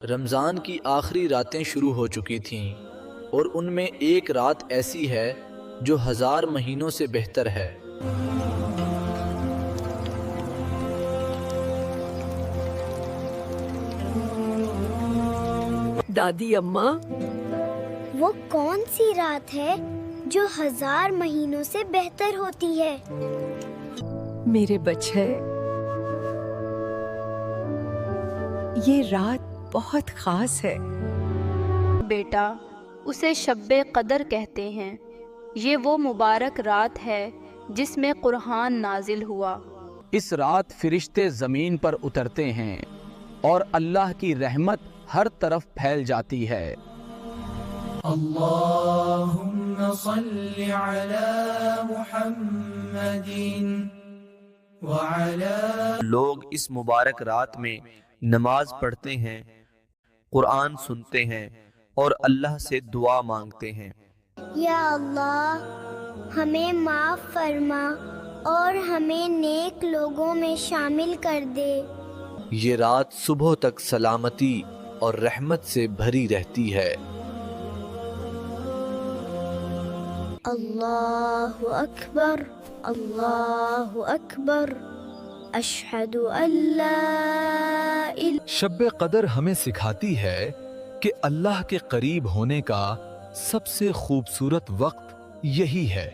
رمضان کی آخری راتیں شروع ہو چکی تھیں اور ان میں ایک رات ایسی ہے جو 1000 مہینوں سے بہتر ہے۔ دادی اماں، وہ کون سی رات ہے جو 1000 مہینوں سے بہتر ہوتی ہے؟ میرے بچے، یہ رات بہت خاص ہے۔ بیٹا، اسے شب قدر کہتے ہیں۔ یہ وہ مبارک رات ہے جس میں قرآن نازل ہوا۔ اس رات فرشتے زمین پر اترتے ہیں اور اللہ کی رحمت ہر طرف پھیل جاتی ہے۔ اللہم صل علی محمد وعلی۔ لوگ اس مبارک رات میں نماز پڑھتے ہیں، قرآن سنتے ہیں اور اللہ سے دعا مانگتے ہیں۔ یا اللہ، ہمیں معاف فرما اور ہمیں نیک لوگوں میں شامل کر دے۔ یہ رات صبح تک سلامتی اور رحمت سے بھری رہتی ہے۔ اللہ اکبر، اللہ اکبر، اشہد ان لا الہ۔ شب قدر ہمیں سکھاتی ہے کہ اللہ کے قریب ہونے کا سب سے خوبصورت وقت یہی ہے۔